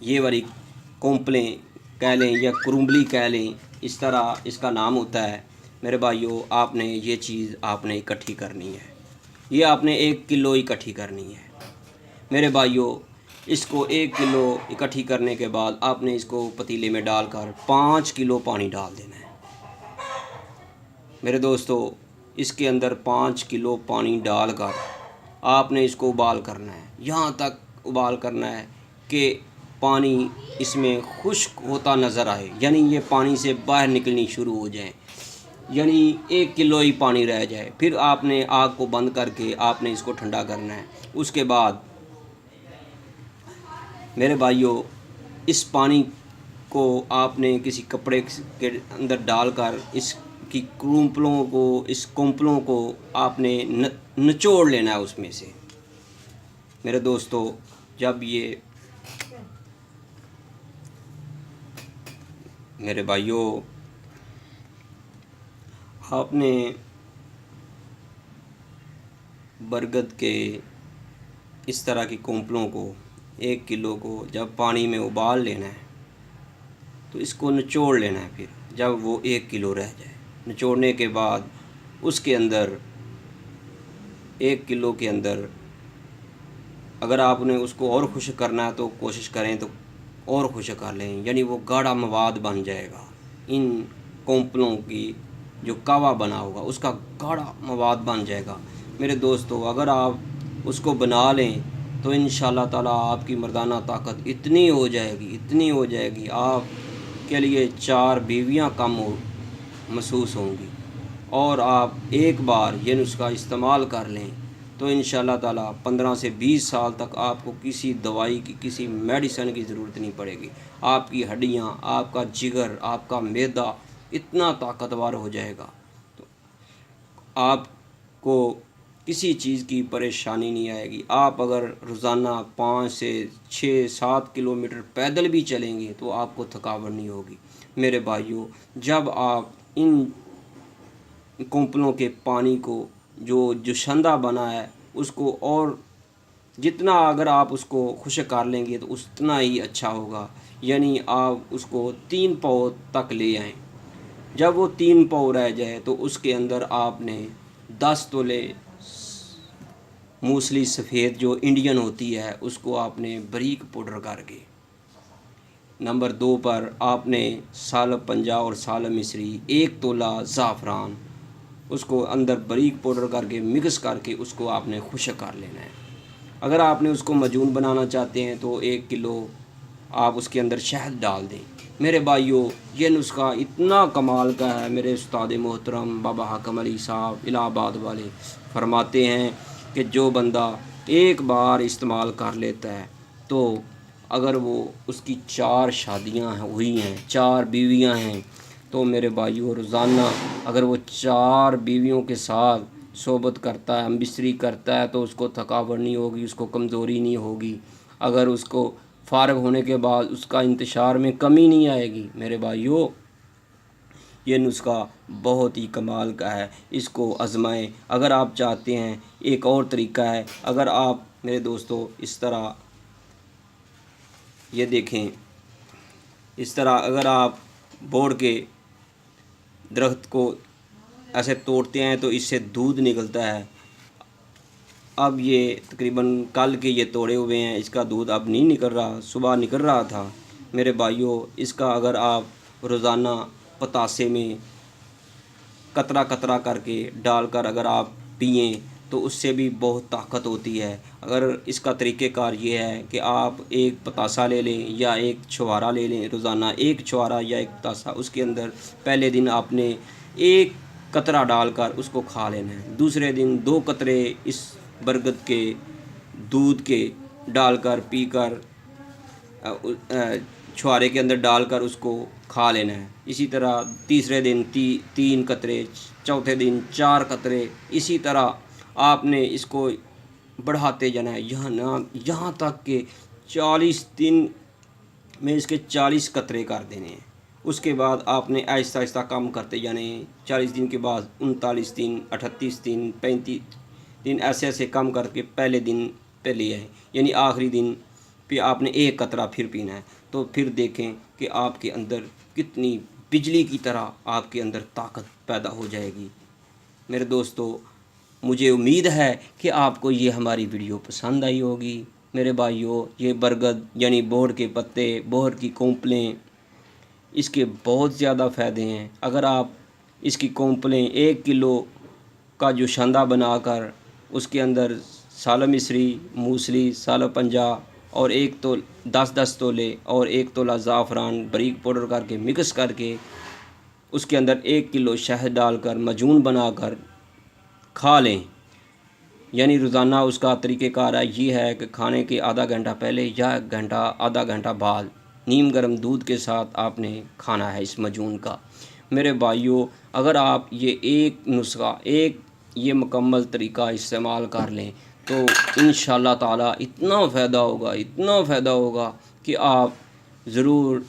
یہ والی کومپلیں کہہ لیں یا کرومبلی کہہ لیں، اس طرح اس کا نام ہوتا ہے۔ میرے بھائیوں، آپ نے یہ چیز آپ نے اکٹھی کرنی ہے، یہ آپ نے 1 کلو اکٹھی کرنی ہے۔ میرے بھائیوں، اس کو 1 کلو اکٹھی کرنے کے بعد آپ نے اس کو پتیلے میں ڈال کر 5 کلو پانی ڈال دینا ہے۔ میرے دوستو، اس کے اندر 5 کلو پانی ڈال کر آپ نے اس کو ابال کرنا ہے، یہاں تک ابال کرنا ہے کہ پانی اس میں خشک ہوتا نظر آئے، یعنی یہ پانی سے باہر نکلنی شروع ہو جائیں، یعنی 1 کلو ہی پانی رہ جائے۔ پھر آپ نے آگ کو بند کر کے آپ نے اس کو ٹھنڈا کرنا ہے۔ اس کے بعد میرے بھائیوں، اس پانی کو آپ نے کسی کپڑے کے اندر ڈال کر اس کی کومپلوں کو آپ نے نچوڑ لینا ہے اس میں سے۔ میرے دوستو، جب یہ میرے بھائیوں، آپ نے برگد کے اس طرح کی کومپلوں کو 1 کلو کو جب پانی میں ابال لینا ہے تو اس کو نچوڑ لینا ہے۔ پھر جب وہ 1 کلو رہ جائے، نچوڑنے کے بعد اس کے اندر 1 کلو کے اندر اگر آپ نے اس کو اور خشک کرنا ہے تو کوشش کریں تو اور خشک کر لیں، یعنی وہ گاڑھا مواد بن جائے گا۔ ان کومپلوں کی جو کاوا بنا ہوگا اس کا گاڑھا مواد بن جائے گا۔ میرے دوستو، اگر آپ اس کو بنا لیں تو انشاءاللہ تعالیٰ آپ کی مردانہ طاقت اتنی ہو جائے گی آپ کے لیے 4 بیویاں کم محسوس ہوں گی۔ اور آپ ایک بار یہ نسخہ استعمال کر لیں تو انشاءاللہ تعالیٰ 15 سے 20 سال تک آپ کو کسی دوائی کی، کسی میڈیسن کی ضرورت نہیں پڑے گی۔ آپ کی ہڈیاں، آپ کا جگر، آپ کا معدہ اتنا طاقتور ہو جائے گا تو آپ کو کسی چیز کی پریشانی نہیں آئے گی۔ آپ اگر روزانہ 5 سے 6 7 کلومیٹر پیدل بھی چلیں گے تو آپ کو تھکاوٹ نہیں ہوگی۔ میرے بھائیوں، جب آپ ان کومپلوں کے پانی کو جو جوشندہ بنا ہے اس کو اور جتنا اگر آپ اس کو خشک کر لیں گے تو اتنا ہی اچھا ہوگا، یعنی آپ اس کو 3 پاؤ تک لے آئیں۔ جب وہ 3 پاؤ رہ جائے تو اس کے اندر آپ نے 10 تولے موسلی سفید جو انڈین ہوتی ہے اس کو آپ نے باریک پاؤڈر کر کے، نمبر 2 پر آپ نے سالب پنجہ اور سالب مصری 1 تولہ زعفران، اس کو اندر باریک پاؤڈر کر کے مکس کر کے اس کو آپ نے خشک کر لینا ہے۔ اگر آپ نے اس کو معجون بنانا چاہتے ہیں تو 1 کلو آپ اس کے اندر شہد ڈال دیں۔ میرے بھائیوں، یہ نسخہ اتنا کمال کا ہے۔ میرے استاد محترم بابا حاکم علی صاحب الہ آباد والے فرماتے ہیں کہ جو بندہ ایک بار استعمال کر لیتا ہے تو اگر وہ اس کی 4 شادیاں ہوئی ہیں، 4 بیویاں ہیں، تو میرے بھائیوں روزانہ اگر وہ 4 بیویوں کے ساتھ صحبت کرتا ہے، ہمبستری کرتا ہے تو اس کو تھکاوٹ نہیں ہوگی، اس کو کمزوری نہیں ہوگی۔ اگر اس کو فارغ ہونے کے بعد اس کا انتشار میں کمی نہیں آئے گی۔ میرے بھائیوں، یہ نسخہ بہت ہی کمال کا ہے، اس کو آزمائیں۔ اگر آپ چاہتے ہیں، ایک اور طریقہ ہے، اگر آپ میرے دوستو اس طرح یہ دیکھیں، اس طرح اگر آپ بوڑ کے درخت کو ایسے توڑتے ہیں تو اس سے دودھ نکلتا ہے۔ اب یہ تقریباً کل کے یہ توڑے ہوئے ہیں، اس کا دودھ اب نہیں نکل رہا، صبح نکل رہا تھا۔ میرے بھائیوں، اس کا اگر آپ روزانہ پتاسے میں قطرہ قطرہ کر کے ڈال کر اگر آپ پئیں تو اس سے بھی بہت طاقت ہوتی ہے۔ اگر اس کا طریقہ کار یہ ہے کہ آپ ایک پتاسا لے لیں یا ایک چھوارا لے لیں، روزانہ ایک چھوارا یا ایک پتاسا، اس کے اندر پہلے دن آپ نے 1 قطرہ ڈال کر اس کو کھا لینا ہے، دوسرے دن 2 قطرے اس برگد کے دودھ کے ڈال کر پی کر چھوارے کے اندر ڈال کر اس کو کھا لینا ہے۔ اسی طرح تیسرے دن 3 قطرے، چوتھے دن 4 قطرے، اسی طرح آپ نے اس کو بڑھاتے جانا ہے یہاں تک کہ 40 دن میں اس کے 40 قطرے کر دینے ہیں۔ اس کے بعد آپ نے آہستہ آہستہ کم کرتے جانے ہیں۔ 40 دن کے بعد 39 دن، 38 دن، 35 دن ایسے کم کر کے پہلے دن پہ لے آئیں، یعنی آخری دن پھر آپ نے ایک قطرہ پھر پینا ہے، تو پھر دیکھیں کہ آپ کے اندر کتنی بجلی کی طرح آپ کے اندر طاقت پیدا ہو جائے گی۔ میرے دوستو، مجھے امید ہے کہ آپ کو یہ ہماری ویڈیو پسند آئی ہوگی۔ میرے بھائیوں، یہ برگد یعنی بوہڑ کے پتے، بوہڑ کی کونپلیں، اس کے بہت زیادہ فائدے ہیں۔ اگر آپ اس کی کونپلیں 1 کلو کا جو شندہ بنا کر اس کے اندر سالہ مصری، موسلی، سالہ پنجہ اور 10 تولے اور 1 تولہ زعفران باریک پاؤڈر کر کے مکس کر کے اس کے اندر 1 کلو شہد ڈال کر معجون بنا کر کھا لیں، یعنی روزانہ اس کا طریقہ کار یہ ہے کہ کھانے کے آدھا گھنٹہ پہلے یا آدھا گھنٹہ بعد نیم گرم دودھ کے ساتھ آپ نے کھانا ہے اس معجون کا۔ میرے بھائیوں، اگر آپ یہ ایک نسخہ، یہ مکمل طریقہ استعمال کر لیں تو انشاءاللہ تعالی اتنا فائدہ ہوگا کہ آپ ضرور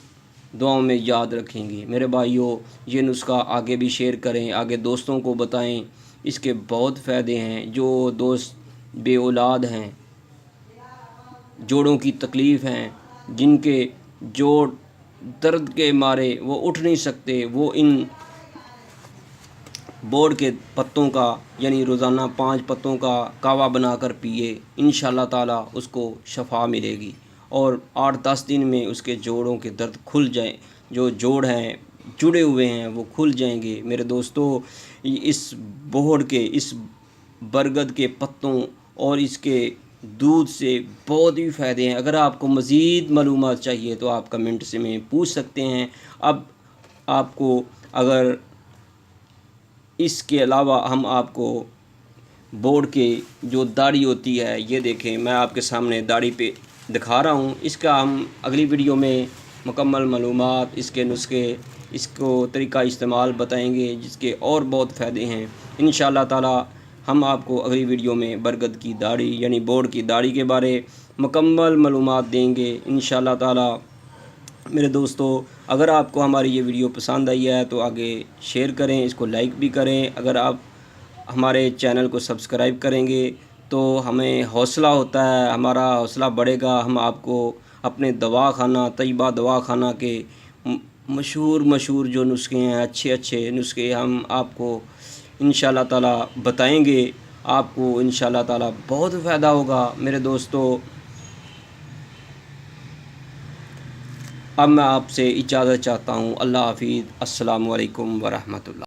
دعاؤں میں یاد رکھیں گے۔ میرے بھائیوں، یہ نسخہ آگے بھی شیئر کریں، آگے دوستوں کو بتائیں، اس کے بہت فائدے ہیں۔ جو دوست بے اولاد ہیں، جوڑوں کی تکلیف ہیں، جن کے جوڑ درد کے مارے وہ اٹھ نہیں سکتے، وہ ان بوہڑ کے پتوں کا یعنی روزانہ 5 پتوں کا کہوہ بنا کر پیے، انشاءاللہ تعالی اس کو شفا ملے گی اور 8-10 دن میں اس کے جوڑوں کے درد کھل جائیں، جو جوڑ ہیں جڑے ہوئے ہیں وہ کھل جائیں گے۔ میرے دوستو، اس بوہڑ کے، اس برگد کے پتوں اور اس کے دودھ سے بہت ہی فائدے ہیں۔ اگر آپ کو مزید معلومات چاہیے تو آپ کمنٹ سے میں پوچھ سکتے ہیں۔ اب آپ کو اگر اس کے علاوہ ہم آپ کو بوہڑ کے جو داڑھی ہوتی ہے، یہ دیکھیں میں آپ کے سامنے داڑھی پہ دکھا رہا ہوں، اس کا ہم اگلی ویڈیو میں مکمل معلومات، اس کے نسخے، اس کو طریقہ استعمال بتائیں گے، جس کے اور بہت فائدے ہیں۔ انشاءاللہ تعالی ہم آپ کو اگلی ویڈیو میں برگد کی داڑھی یعنی بوہڑ کی داڑھی کے بارے مکمل معلومات دیں گے انشاءاللہ تعالی۔ میرے دوستو، اگر آپ کو ہماری یہ ویڈیو پسند آئی ہے تو آگے شیئر کریں، اس کو لائک بھی کریں۔ اگر آپ ہمارے چینل کو سبسکرائب کریں گے تو ہمیں حوصلہ ہوتا ہے، ہمارا حوصلہ بڑھے گا، ہم آپ کو اپنے دواخانہ طیبہ دواخانہ کے مشہور جو نسخے ہیں، اچھے نسخے ہم آپ کو انشاءاللہ تعالی بتائیں گے۔ آپ کو انشاءاللہ تعالی بہت فائدہ ہوگا۔ میرے دوستو، اب میں آپ سے اجازت چاہتا ہوں۔ اللہ حافظ۔ السلام علیکم ورحمۃ اللہ۔